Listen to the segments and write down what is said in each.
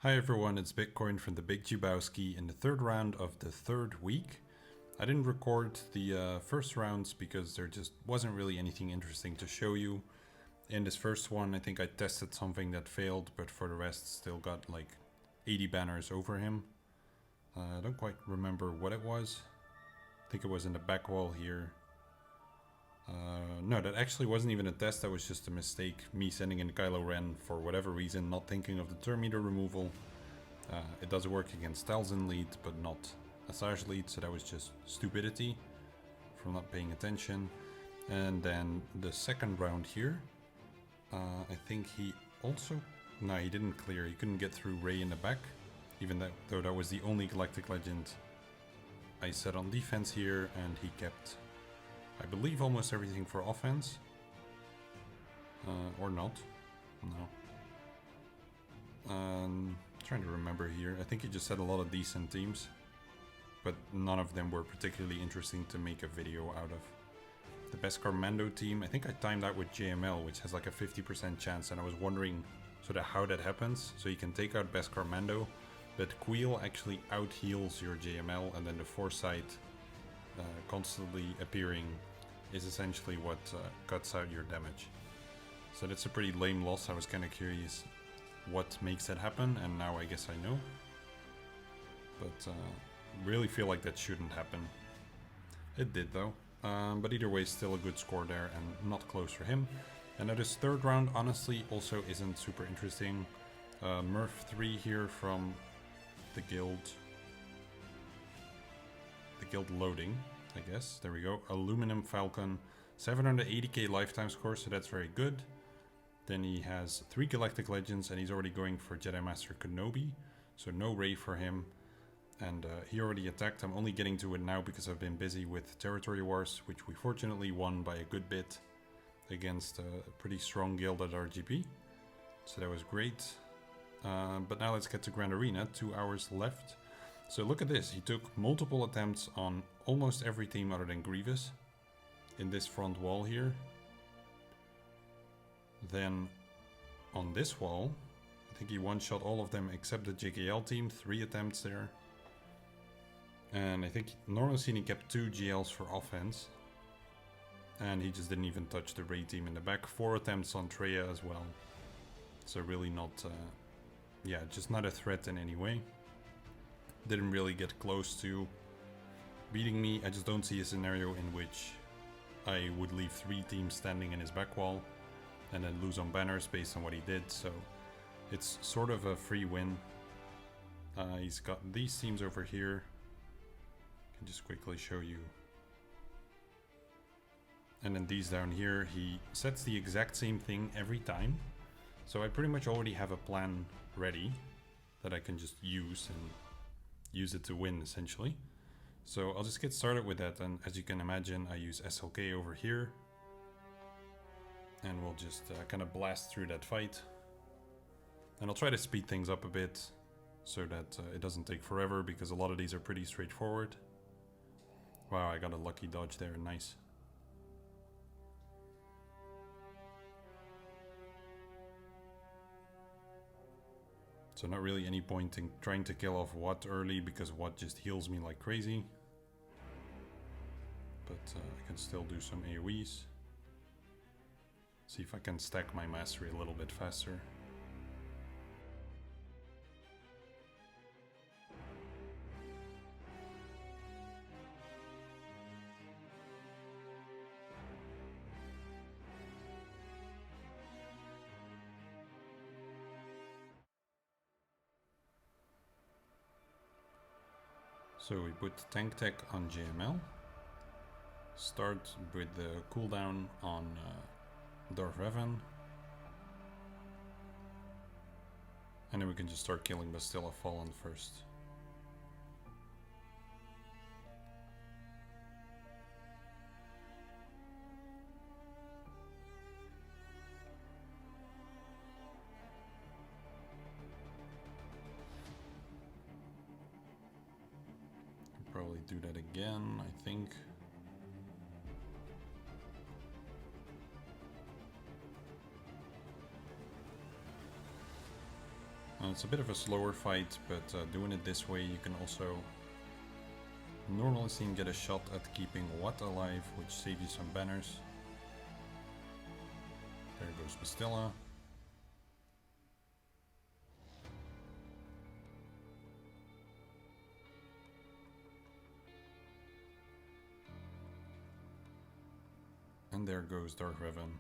Hi everyone, it's Bitcoin from the Big Jubowski in the third round of the third week. I didn't record the first rounds because there just wasn't really anything interesting to show you. In this first one, I think I tested something that failed, but for the rest still got like 80 banners over him. I don't quite remember what it was. I think it was in the back wall here. No, that actually wasn't even a test, that was just a mistake. Me sending in Kylo Ren for whatever reason, not thinking of the turn meter removal. It does work against Talzin lead, but not Asajj lead, so that was just stupidity from not paying attention. And then the second round here, I think he also... No, he didn't clear, he couldn't get through Rey in the back, even though that was the only Galactic Legend I set on defense here, and he kept... I believe almost everything for offense. Or not. No. Trying to remember here. I think he just had a lot of decent teams. But none of them were particularly interesting to make a video out of. The Beskar Mando team, I think I timed that with JML, which has like a 50% chance. And I was wondering sort of how that happens. So you can take out Beskar Mando, but Queel actually out-heals your JML, and then the Foresight constantly appearing is essentially what cuts out your damage. So that's a pretty lame loss. I was kind of curious what makes that happen, and now I guess I know. But really feel like that shouldn't happen. It did though. But either way, still a good score there and not close for him. And now this third round honestly also isn't super interesting. Murph 3 here from the guild. The guild loading, I guess. There we go. Aluminum Falcon. 780k lifetime score, so that's very good. Then he has 3 Galactic Legends, and he's already going for Jedi Master Kenobi. So no Rey for him. And he already attacked. I'm only getting to it now because I've been busy with Territory Wars, which we fortunately won by a good bit against a pretty strong guild at RGP. So that was great. But now let's get to Grand Arena. 2 hours left. So look at this. He took multiple attempts on almost every team other than Grievous in this front wall here. Then on this wall, I think he one-shot all of them except the JKL team. 3 attempts there. And I think normally seen he kept 2 GLs for offense. And he just didn't even touch the Rey team in the back. 4 attempts on Traya as well. So really not, yeah, just not a threat in any way. Didn't really get close to beating me. I just don't see a scenario in which I would leave 3 teams standing in his back wall and then lose on banners based on what he did. So it's sort of a free win. He's got these teams over here. I can just quickly show you. And then these down here, he sets the exact same thing every time. So I pretty much already have a plan ready that I can just use and use it to win essentially. So I'll just get started with that, and as you can imagine I use SLK over here. And we'll just kind of blast through that fight. And I'll try to speed things up a bit so that it doesn't take forever, because a lot of these are pretty straightforward. Wow, I got a lucky dodge there, nice. So not really any point in trying to kill off Watt early, because Watt just heals me like crazy. But I can still do some AoEs. See if I can stack my mastery a little bit faster. So we put Tank Tech on JML. Start with the cooldown on Darth Revan. And then we can just start killing Bastilla Fallen first. Probably do that again, I think. It's a bit of a slower fight, but doing it this way you can also normally seen get a shot at keeping Watt alive, which saves you some banners. There goes Bastilla. And there goes Dark Revan.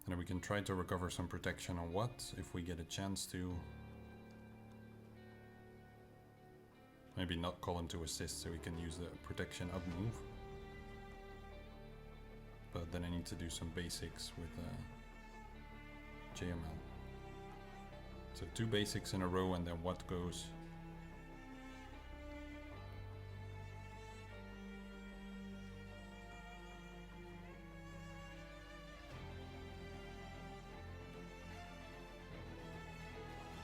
And then we can try to recover some protection on Watt if we get a chance to. Maybe not call him to assist so we can use the protection up move. But then I need to do some basics with JML. So 2 basics in a row and then Watt goes.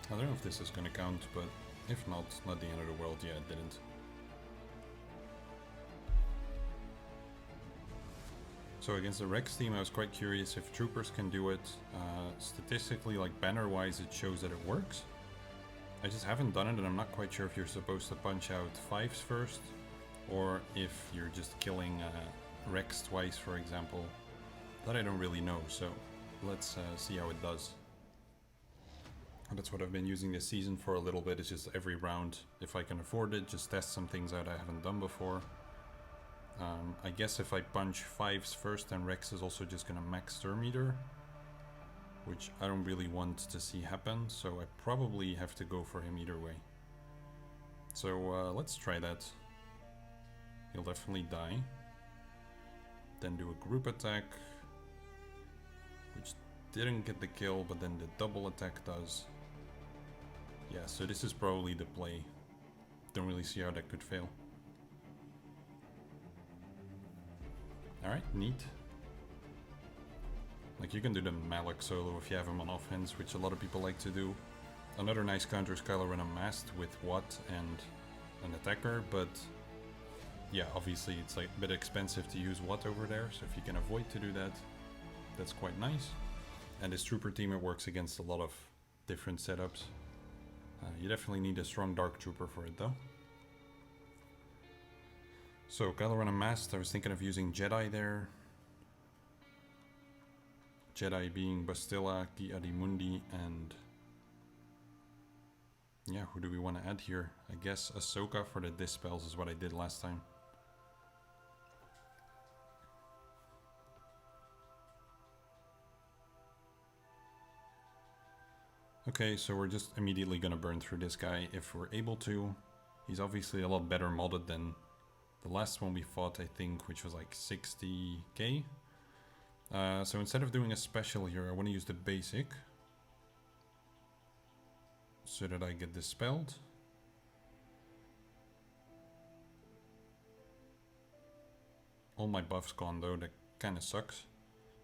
I don't know if this is going to count, but if not the end of the world. Yeah, it didn't. So against the Rex team, I was quite curious if troopers can do it. Statistically, like banner-wise, it shows that it works. I just haven't done it, and I'm not quite sure if you're supposed to punch out 5s first, or if you're just killing Rex twice, for example. That I don't really know, so let's see how it does. And that's what I've been using this season for a little bit, is just every round, if I can afford it, just test some things out I haven't done before. I guess if I punch 5s first, then Rex is also just gonna max Sturm Eater, which I don't really want to see happen, so I probably have to go for him either way. So let's try that. He'll definitely die. Then do a group attack, which didn't get the kill, but then the double attack does. Yeah, so this is probably the play. Don't really see how that could fail. Alright, neat. Like, you can do the Malak solo if you have him on offense, which a lot of people like to do. Another nice counter is Kylo Ren unmasked with Watt and an attacker, but yeah, obviously it's like a bit expensive to use Watt over there, so if you can avoid to do that, that's quite nice. And this trooper team, it works against a lot of different setups. You definitely need a strong Dark Trooper for it though. So Kylo Ren unmasked, I was thinking of using Jedi there. Jedi being Bastilla, Ki-Adi-Mundi, and yeah, who do we want to add here? I guess Ahsoka for the dispels is what I did last time. Okay, so we're just immediately gonna burn through this guy if we're able to. He's obviously a lot better modded than the last one we fought, I think, which was like 60k. So instead of doing a special here, I want to use the basic so that I get dispelled. All my buffs gone though, that kind of sucks.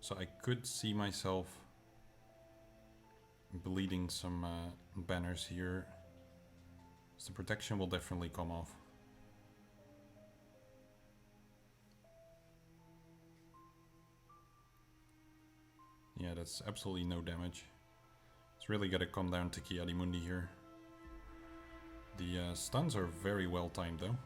So I could see myself bleeding some banners here. So the protection will definitely come off. Yeah, that's absolutely no damage. It's really gotta come down to Ki-Adi-Mundi here. The stuns are very well timed though.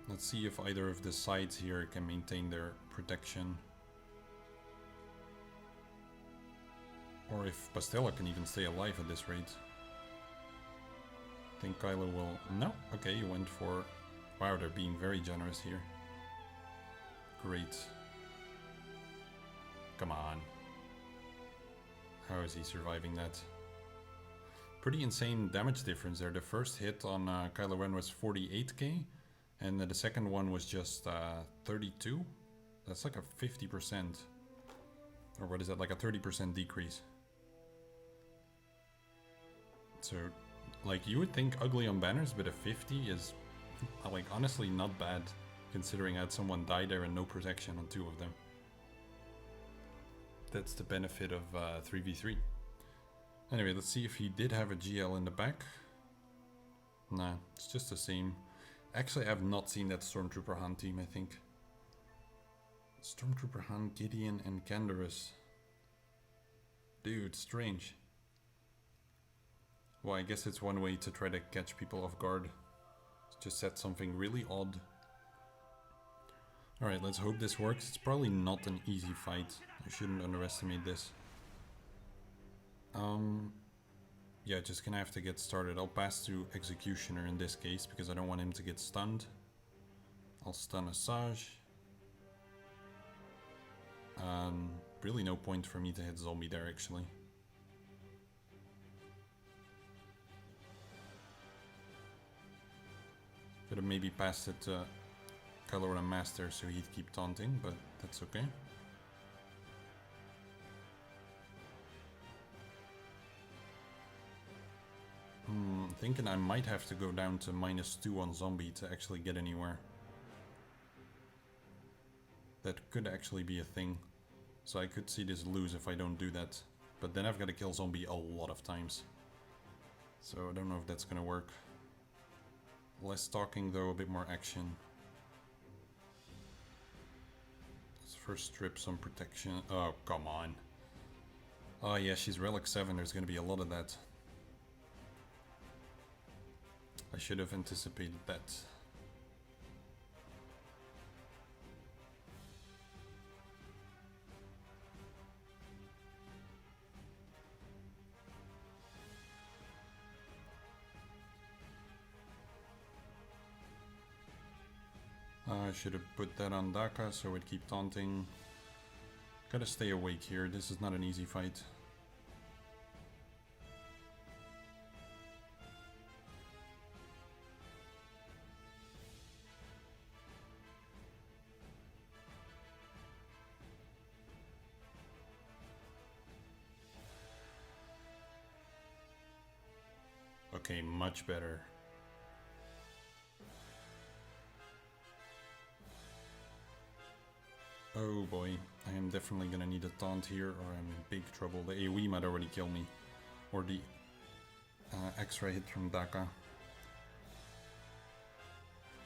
Let's see if either of the sides here can maintain their protection. Or if Bastilla can even stay alive at this rate. I think Kylo will... No, okay, he went for... Wow, they're being very generous here. Great. Come on. How is he surviving that? Pretty insane damage difference there. The first hit on Kylo Ren was 48k. And the second one was just 32. That's like a 50%. Or what is that? Like a 30% decrease. So, like, you would think ugly on banners, but a 50 is... like, honestly not bad, considering I had someone die there and no protection on 2 of them. That's the benefit of 3v3. Anyway, let's see if he did have a GL in the back. Nah, it's just the same. Actually, I've not seen that Stormtrooper Han team, I think. Stormtrooper Han, Gideon, and Canderous. Dude, strange. Well, I guess it's one way to try to catch people off guard. Just set something really odd. Alright, let's hope this works. It's probably not an easy fight. I shouldn't underestimate this. Yeah, just gonna have to get started. I'll pass to Executioner in this case, because I don't want him to get stunned. I'll stun Asajj. Really no point for me to hit Zombie there, actually. Could have maybe passed it to Kylo Ren Master so he'd keep taunting, but that's okay. Thinking I might have to go down to -2 on Zombie to actually get anywhere. That could actually be a thing. So I could see this lose if I don't do that. But then I've got to kill Zombie a lot of times. So I don't know if that's gonna work. Less talking though, a bit more action. Let's first strip some protection. Oh, come on. Oh yeah, she's Relic 7, there's gonna be a lot of that. I should have anticipated that. I should have put that on Daka so it'd keep taunting. Gotta stay awake here, this is not an easy fight. Okay, much better. Oh boy, I am definitely gonna need a taunt here or I'm in big trouble. The AoE might already kill me. Or the extra hit from Daka.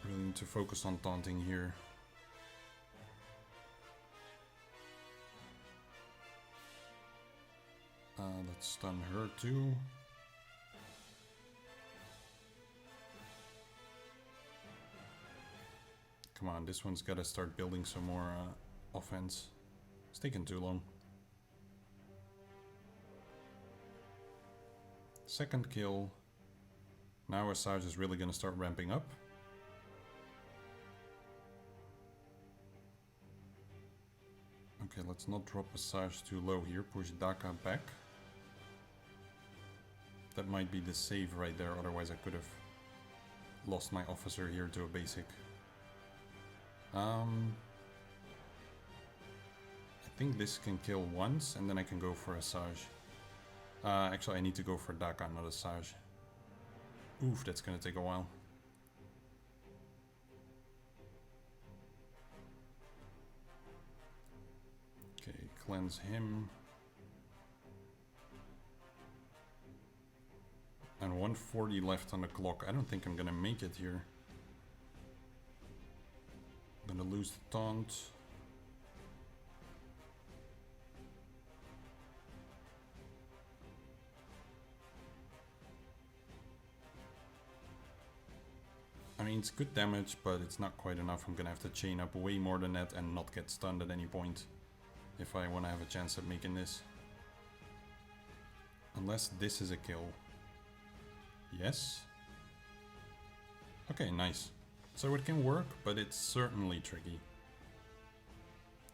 Really need to focus on taunting here. Let's stun her too. Come on, this one's gotta start building some more offense. It's taking too long. Second kill. Now Asajj is really gonna start ramping up. Okay, let's not drop Asajj too low here. Push Daka back. That might be the save right there, otherwise I could have lost my officer here to a basic. I think this can kill once, and then I can go for Asajj. Actually, I need to go for Daka, not Asajj. Oof, that's gonna take a while. Okay, cleanse him. And 140 left on the clock. I don't think I'm gonna make it here. I'm gonna lose the taunt. I mean, it's good damage, but it's not quite enough. I'm gonna have to chain up way more than that and not get stunned at any point if I want to have a chance at making this. Unless this is a kill. Yes. Okay, nice. So it can work, but it's certainly tricky.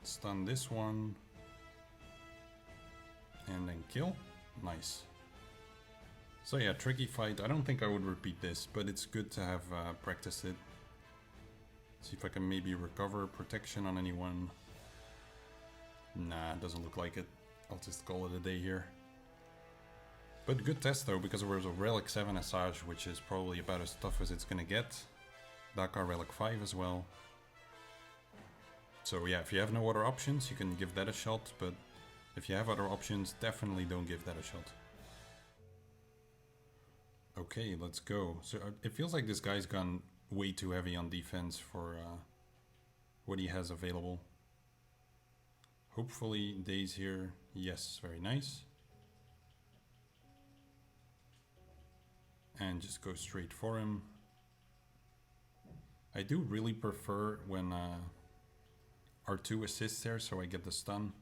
Stun this one. And then kill. Nice. So yeah, tricky fight. I don't think I would repeat this, but it's good to have practiced it. See if I can maybe recover protection on anyone. Nah, it doesn't look like it. I'll just call it a day here. But good test though, because it was a Relic 7 Asajj, which is probably about as tough as it's gonna get. Daka Relic 5 as well. So yeah, if you have no other options, you can give that a shot, but if you have other options, definitely don't give that a shot. Okay, let's go. So it feels like this guy's gone way too heavy on defense for what he has available. Hopefully Days here. Yes, very nice. And just go straight for him. I do really prefer when R2 assists there, so I get the stun.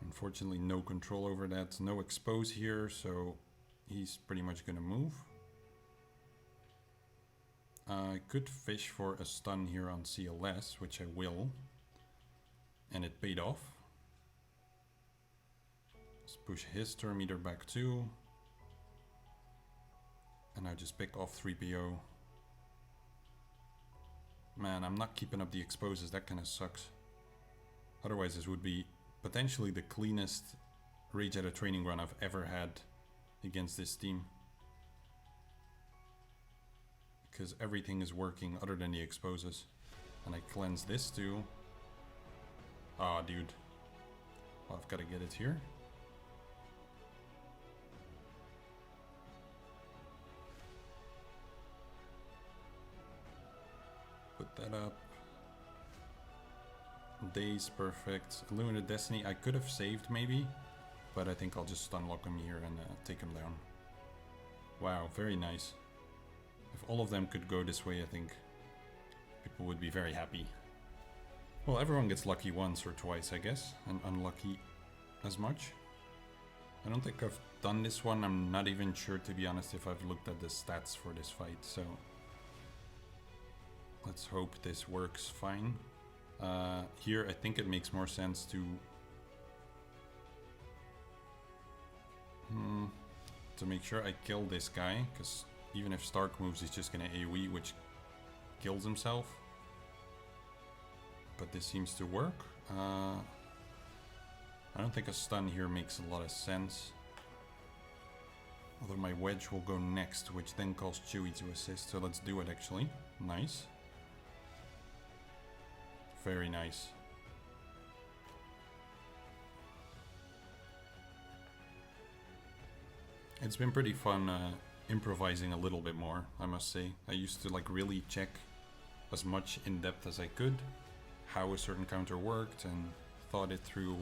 Unfortunately, no control over that. No expose here, so he's pretty much gonna move. I could fish for a stun here on CLS, which I will. And it paid off. Let's push his turn meter back too. And I just pick off 3PO. Man, I'm not keeping up the exposes, that kind of sucks. Otherwise this would be potentially the cleanest Rage at a Training run I've ever had against this team. Because everything is working other than the exposes. And I cleanse this too. Ah, dude. Well, I've got to get it here. Put that up. Days, perfect. Illuminate Destiny, I could have saved maybe, but I think I'll just unlock him here and take him down. Wow, very nice. If all of them could go this way, I think people would be very happy. Well, everyone gets lucky once or twice, I guess, and unlucky as much. I don't think I've done this one. I'm not even sure, to be honest, if I've looked at the stats for this fight, so let's hope this works fine. Here, I think it makes more sense to make sure I kill this guy, because even if Stark moves, he's just gonna AoE, which kills himself. But this seems to work. I don't think a stun here makes a lot of sense. Although my wedge will go next, which then calls Chewie to assist, so let's do it actually. Nice. Very nice. It's been pretty fun improvising a little bit more, I must say. I used to like really check as much in depth as I could how a certain counter worked and thought it through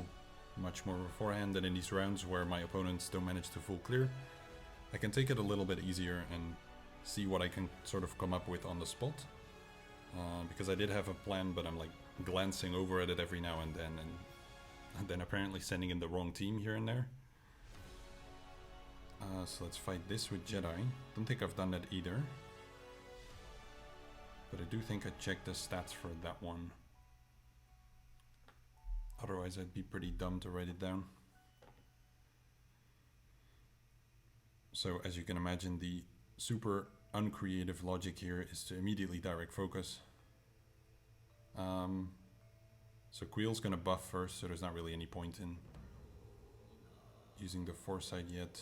much more beforehand. And in these rounds where my opponents don't manage to full clear, I can take it a little bit easier and see what I can sort of come up with on the spot. Because I did have a plan, but I'm like glancing over at it every now and then apparently sending in the wrong team here and there. So let's fight this with Jedi. Don't think I've done that either. But I do think I checked the stats for that one. Otherwise I'd be pretty dumb to write it down. So as you can imagine, the super uncreative logic here is to immediately direct focus. So Queel's gonna buff first, so there's not really any point in using the foresight yet.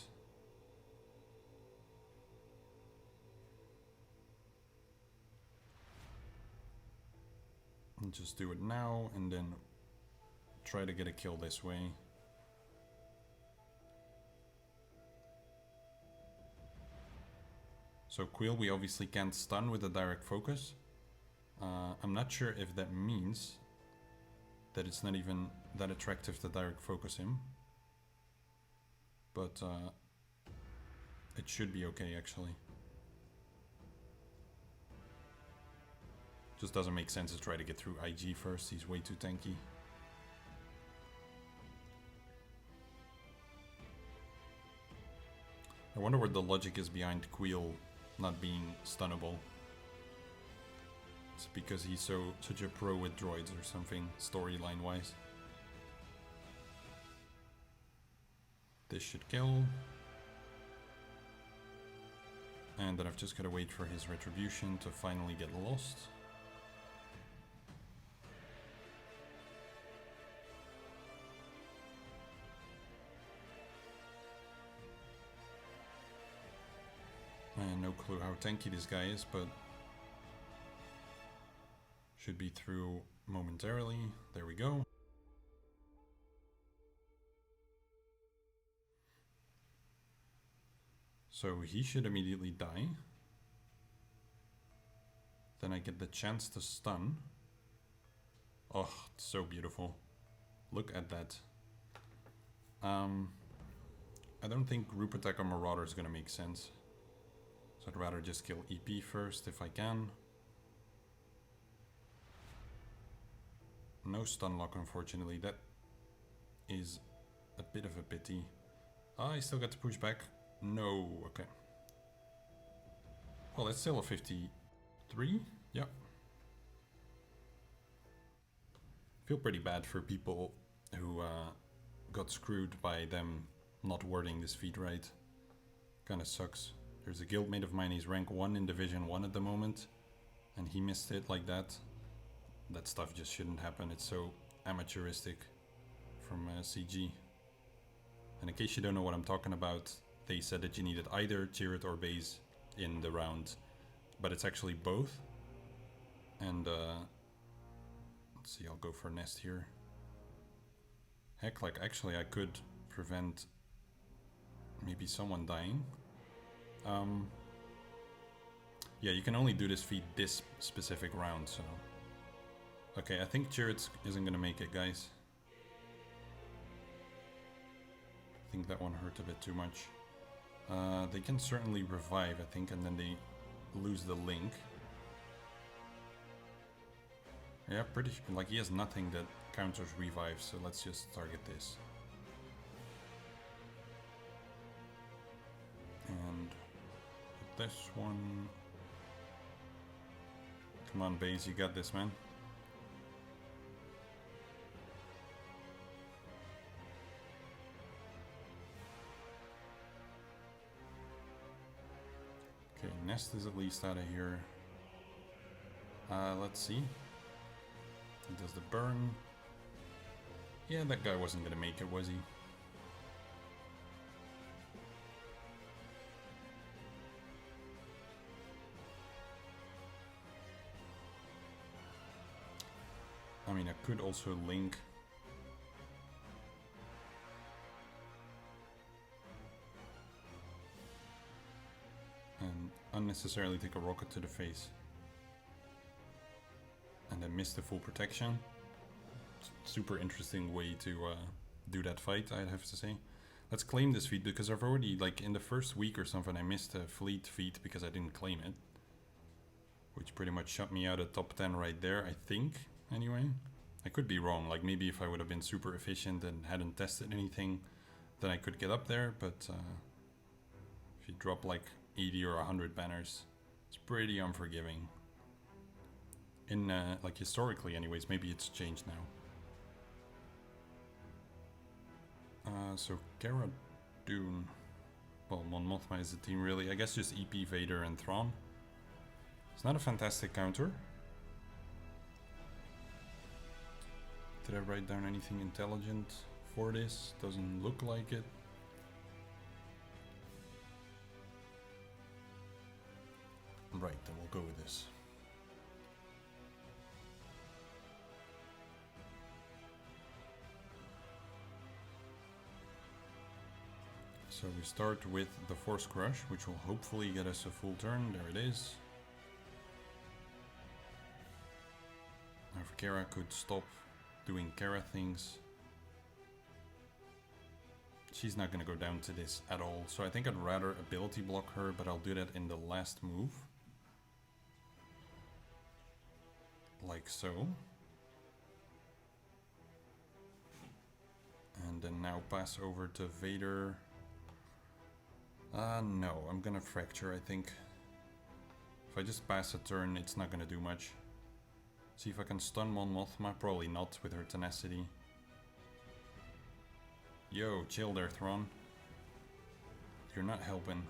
And just do it now and then try to get a kill this way. So Queel we obviously can't stun with a direct focus. I'm not sure if that means that it's not even that attractive to direct focus him. But it should be okay actually. Just doesn't make sense to try to get through IG first, he's way too tanky. I wonder what the logic is behind Queel not being stunnable. It's because he's such a pro with droids or something, storyline wise. This should kill. And then I've just gotta wait for his retribution to finally get lost. And no clue how tanky this guy is, but should be through momentarily. There we go. So he should immediately die. Then I get the chance to stun. Oh, it's so beautiful. Look at that. I don't think group attack on Marauder is going to make sense. So I'd rather just kill EP first if I can. No stun lock, unfortunately. That is a bit of a pity. I still get to push back. No, okay. Well, it's still a 53. Yep. Feel pretty bad for people who got screwed by them not wording this feat right. Kinda sucks. There's a guildmate of mine, he's rank 1 in Division 1 at the moment, and he missed it like that. That stuff just shouldn't happen. It's so amateuristic from CG. And in case you don't know what I'm talking about, they said that you needed either Chariot or Base in the round, but it's actually both. And let's see, I'll go for Nest here. Heck, like actually I could prevent maybe someone dying. Yeah, you can only do this feat this specific round, so... Okay, I think Chariot isn't gonna make it, guys. I think that one hurt a bit too much. They can certainly revive, I think, and then they lose the link. Yeah, pretty sure. Like, he has nothing that counters revive, so let's just target this. And this one... Come on, Base, you got this, man. Okay, Nest is at least out of here. Let's see. He does the burn. Yeah, that guy wasn't gonna make it, was he? I mean, I could also link. And unnecessarily take a rocket to the face. And then miss the full protection. Super interesting way to do that fight, I'd have to say. Let's claim this feat, because I've already, like, in the first week or something, I missed a fleet feat because I didn't claim it. Which pretty much shut me out of top 10 right there, I think, anyway. I could be wrong, like maybe if I would have been super efficient and hadn't tested anything, then I could get up there, but if you drop like 80 or 100 banners, it's pretty unforgiving. In, like historically anyways, maybe it's changed now. So Cara Dune, well, Mon Mothma is the team really, I guess just EP, Vader and Thrawn. It's not a fantastic counter. Did I write down anything intelligent for this? Doesn't look like it. Right, then we'll go with this. So we start with the Force Crush, which will hopefully get us a full turn. There it is. Now if Kara could stop doing Kara things. She's not going to go down to this at all. So I think I'd rather ability block her, but I'll do that in the last move. Like so. And then now pass over to Vader. No, I'm gonna fracture, I think. If I just pass a turn, it's not gonna do much. See if I can stun Mon Mothma. Probably not with her tenacity. Yo, chill there, Thrawn. You're not helping.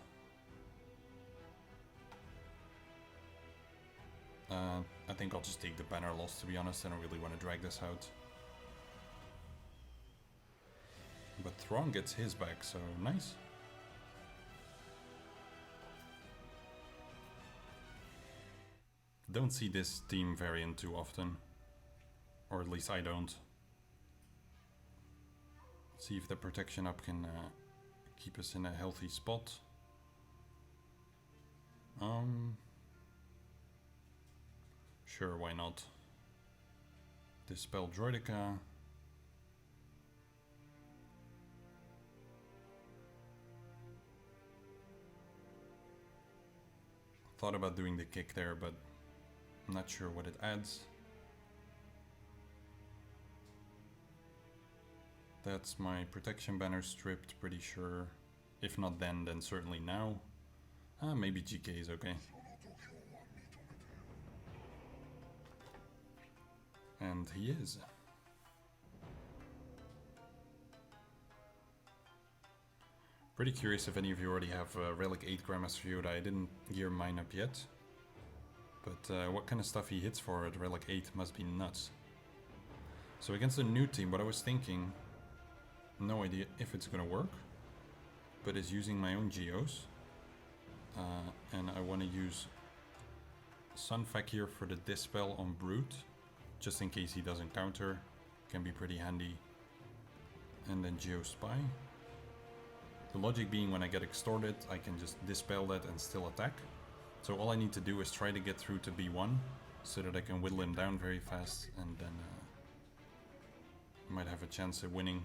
I think I'll just take the banner loss, to be honest. I don't really want to drag this out. But Thrawn gets his back, so nice. Don't see this team variant too often. Or at least I don't. See if the protection up can keep us in a healthy spot. Sure, why not? Dispel Droidica. Thought about doing the kick there, but I'm not sure what it adds. That's my protection banner stripped, pretty sure. If not then certainly now. Maybe GK is okay. And he is. Pretty curious if any of you already have Relic 8 Grandmaster Yoda. I didn't gear mine up yet. But what kind of stuff he hits for at Relic 8 must be nuts. So against the new team, what I was thinking, no idea if it's gonna work, but is using my own Geos. And I want to use Sunfac here for the Dispel on Brute, just in case he doesn't counter. Can be pretty handy. And then Geo Spy. The logic being when I get extorted, I can just dispel that and still attack. So all I need to do is try to get through to B1, so that I can whittle him down very fast, and then I might have a chance at winning.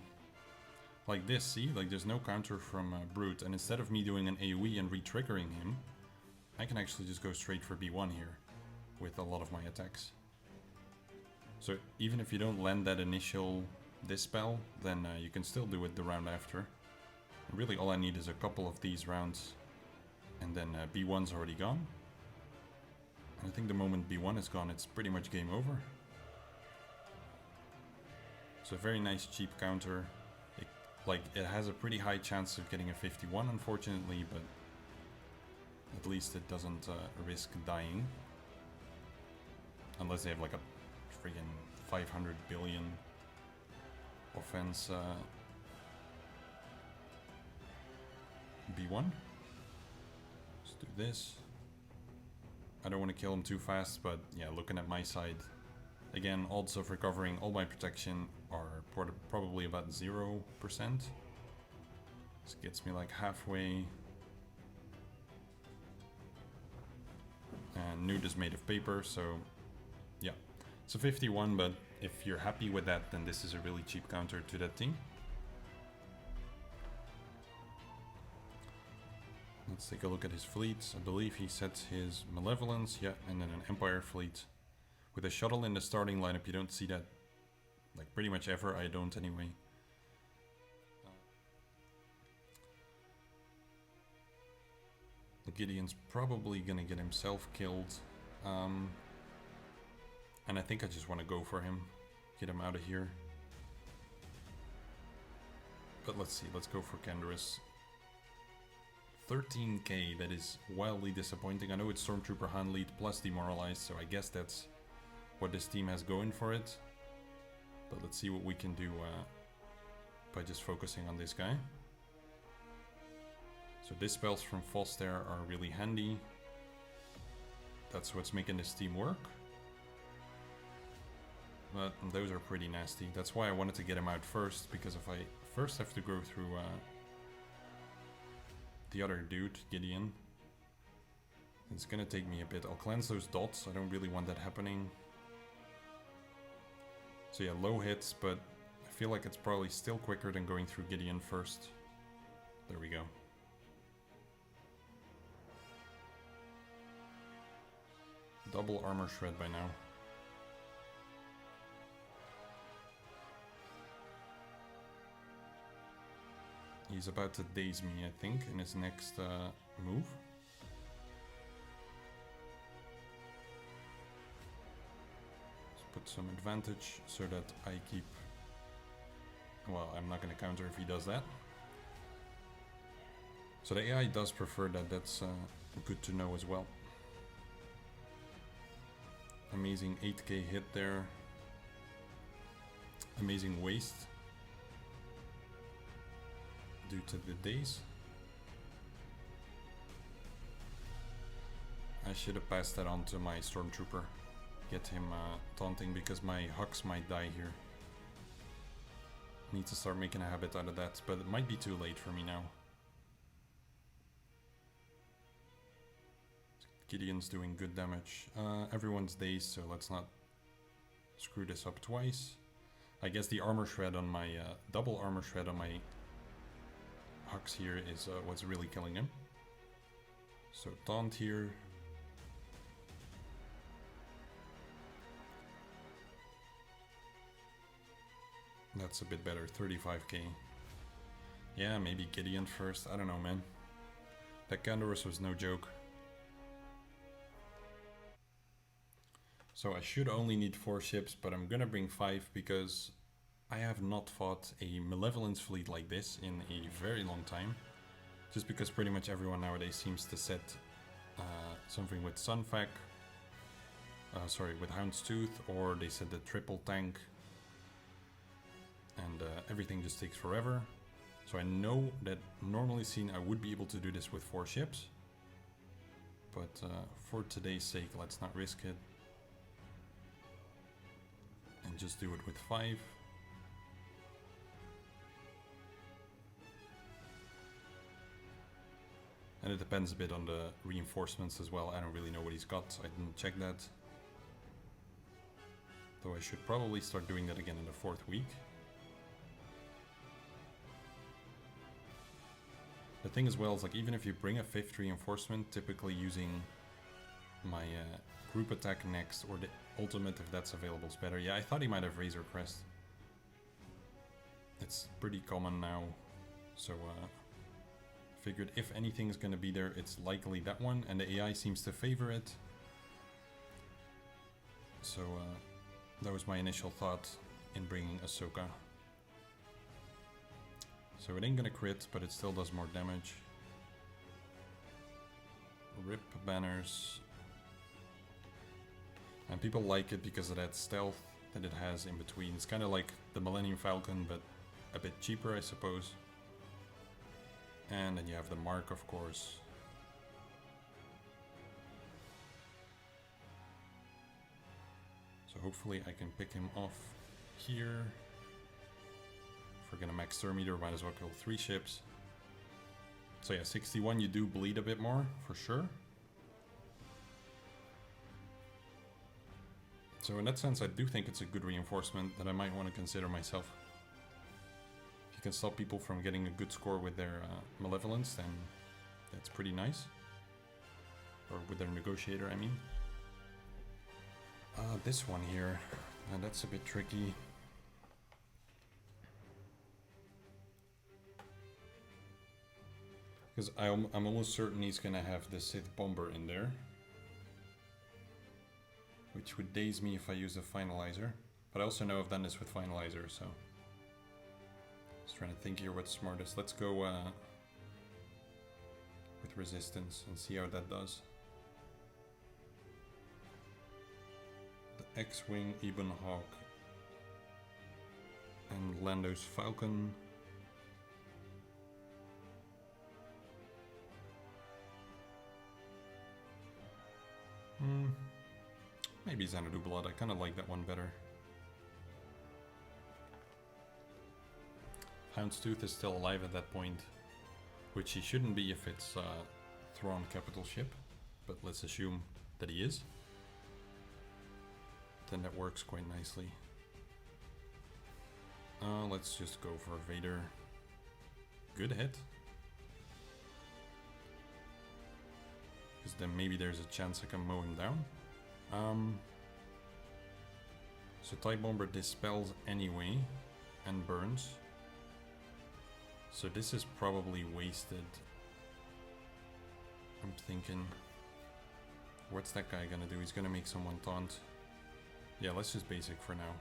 Like this, see? Like there's no counter from Brute, and instead of me doing an AoE and re-triggering him, I can actually just go straight for B1 here, with a lot of my attacks. So even if you don't land that initial Dispel, then you can still do it the round after. And really all I need is a couple of these rounds, and then B1's already gone. And I think the moment B1 is gone, it's pretty much game over. So a very nice cheap counter. It has a pretty high chance of getting a 51, unfortunately, but at least it doesn't risk dying. Unless they have like a friggin' 500 billion offense B1. Let's do this. I don't want to kill him too fast, but yeah, looking at my side, again, odds of recovering all my protection are probably about 0%. This gets me like halfway. And Nude is made of paper, so yeah. It's a 51, but if you're happy with that, then this is a really cheap counter to that team. Let's take a look at his fleets. I believe he sets his Malevolence, yeah, and then an Empire fleet. With a shuttle in the starting lineup, you don't see that, like, pretty much ever. I don't anyway. Gideon's probably gonna get himself killed. And I think I just want to go for him. Get him out of here. But let's see, let's go for Canderous. 13k, that is wildly disappointing. I know it's Stormtrooper Han lead plus Demoralized, so I guess that's what this team has going for it. But let's see what we can do by just focusing on this guy. So Dispels from Foster are really handy. That's what's making this team work. But those are pretty nasty. That's why I wanted to get him out first, because if I first have to go through the other dude, Gideon, it's gonna take me a bit. I'll cleanse those dots. I don't really want that happening. So yeah, low hits, but I feel like it's probably still quicker than going through Gideon first. There we go. Double armor shred by now. He's about to daze me, I think, in his next move. Let's put some advantage so that I keep... Well, I'm not going to counter if he does that. So the AI does prefer that. That's good to know as well. Amazing 8k hit there. Amazing waste. Due to the daze. I should have passed that on to my Stormtrooper. Get him taunting, because my Hux might die here. Need to start making a habit out of that, but it might be too late for me now. Gideon's doing good damage. Everyone's dazed, so let's not screw this up twice. I guess the armor shred on my, double armor shred on my Hux here is what's really killing him. So taunt here. That's a bit better, 35k. Yeah, maybe Gideon first, I don't know, man. That Gandorus was no joke. So I should only need 4 ships, but I'm gonna bring 5 because I have not fought a Malevolence fleet like this in a very long time. Just because pretty much everyone nowadays seems to set something with Sunfac, with Houndstooth, or they set the triple tank, and everything just takes forever. So I know that normally seen I would be able to do this with 4 ships, but for today's sake, let's not risk it. And just do it with 5. And it depends a bit on the reinforcements as well. I don't really know what he's got, I didn't check that. Though I should probably start doing that again in the 4th week. The thing as well is, like, even if you bring a 5th reinforcement, typically using my group attack next, or the ultimate if that's available is better. Yeah, I thought he might have Razor Crest. It's pretty common now, so figured if anything's gonna be there, it's likely that one, and the AI seems to favor it. So that was my initial thought in bringing Ahsoka. So it ain't gonna crit, but it still does more damage. Rip banners. And people like it because of that stealth that it has in between. It's kind of like the Millennium Falcon, but a bit cheaper, I suppose. And then you have the mark, of course. So hopefully I can pick him off here. If we're gonna max Thermometer, might as well kill 3 ships. So yeah, 61 you do bleed a bit more, for sure. So in that sense, I do think it's a good reinforcement that I might want to consider myself. If you can stop people from getting a good score with their Malevolence, then that's pretty nice. Or with their Negotiator, I mean. This one here, that's a bit tricky. Because I'm almost certain he's gonna have the Sith Bomber in there. Which would daze me if I use a Finalizer. But I also know I've done this with Finalizer, so... Just trying to think here what's smartest. Let's go with Resistance and see how that does. The X-Wing, Ebon Hawk, and Lando's Falcon. Maybe Xanadu Blood, I kind of like that one better. Houndstooth is still alive at that point, which he shouldn't be if it's Thrawn capital ship, but let's assume that he is. Then that works quite nicely. Let's just go for Vader. Good hit. Because then maybe there's a chance I can mow him down. So TIE Bomber dispels anyway and burns. So this is probably wasted. I'm thinking, what's that guy gonna do? He's gonna make someone taunt. Yeah, let's just basic for now.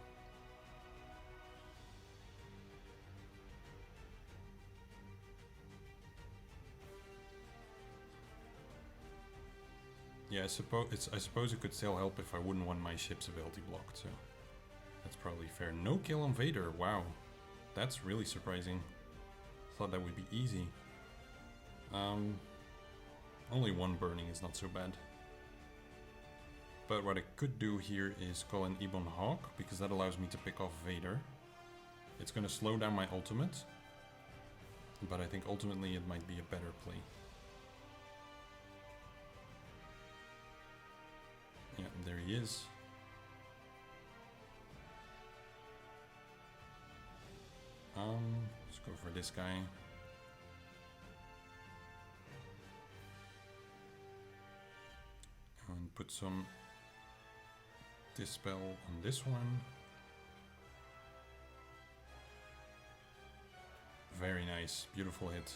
Yeah, I suppose it could still help if I wouldn't want my ship's ability blocked, so that's probably fair. No kill on Vader, wow. That's really surprising. Thought that would be easy. Only one burning is not so bad. But what I could do here is call an Ebon Hawk, because that allows me to pick off Vader. It's gonna slow down my ultimate, but I think ultimately it might be a better play. Yeah, there he is. Let's go for this guy. And put some Dispel on this one. Very nice, beautiful hit.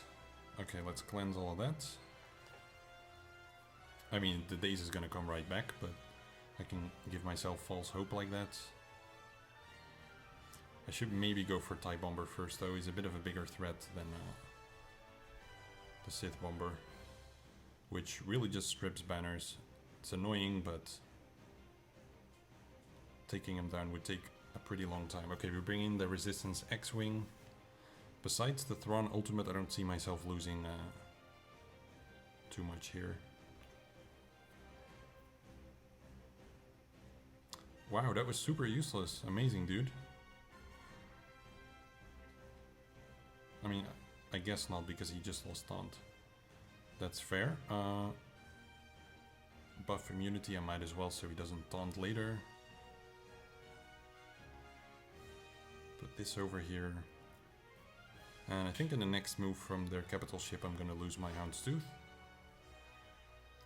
Okay, let's cleanse all of that. I mean, the daze is gonna come right back, but I can give myself false hope like that. I should maybe go for TIE Bomber first though, he's a bit of a bigger threat than the Sith Bomber. Which really just strips banners. It's annoying, but taking him down would take a pretty long time. Okay, we bring in the Resistance X-Wing. Besides the Thrawn ultimate, I don't see myself losing too much here. Wow, that was super useless. Amazing, dude. I mean, I guess not, because he just lost taunt. That's fair. Buff immunity, I might as well, so he doesn't taunt later. Put this over here. And I think in the next move from their capital ship, I'm gonna lose my Houndstooth.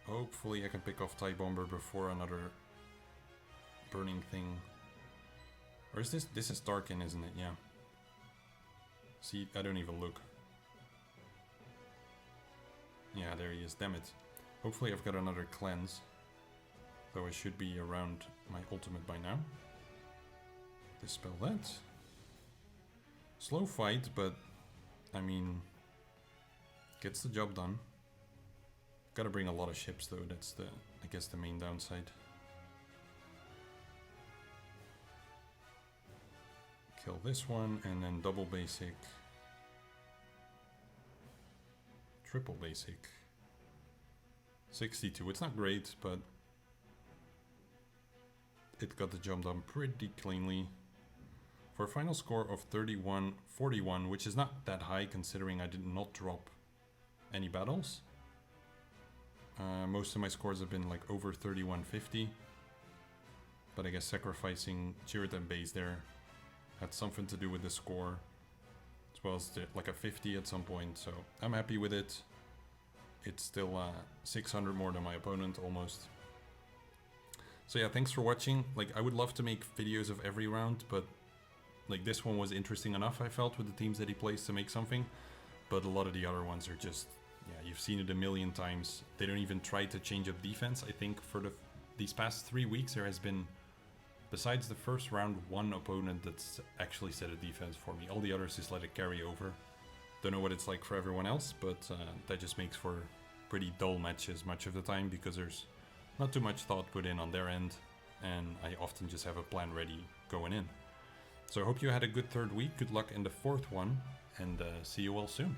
Hopefully I can pick off TIE Bomber before another burning thing. Or is this... This is Tarkin, isn't it? Yeah. See, I don't even look. Yeah, there he is. Damn it. Hopefully I've got another cleanse. Though I should be around my ultimate by now. Dispel that. Slow fight, but... I mean... Gets the job done. Gotta bring a lot of ships though, that's the... I guess the main downside. Kill this one, and then double basic. Triple basic. 62, it's not great, but... It got the job done pretty cleanly. For a final score of 31-41, which is not that high considering I did not drop any battles. Most of my scores have been like over 31-50. But I guess sacrificing Chirrut and Base there had something to do with the score. As well as like a 50 at some point, so I'm happy with it. It's still 600 more than my opponent, almost. So yeah, thanks for watching. Like, I would love to make videos of every round, but like this one was interesting enough, I felt, with the teams that he plays to make something. But a lot of the other ones are just, yeah, you've seen it a million times. They don't even try to change up defense. I think for these past 3 weeks there has been, besides the first round, one opponent that's actually set a defense for me. All the others just let it carry over. Don't know what it's like for everyone else, but that just makes for pretty dull matches much of the time, because there's not too much thought put in on their end, and I often just have a plan ready going in. So I hope you had a good third week, good luck in the fourth one, and see you all soon.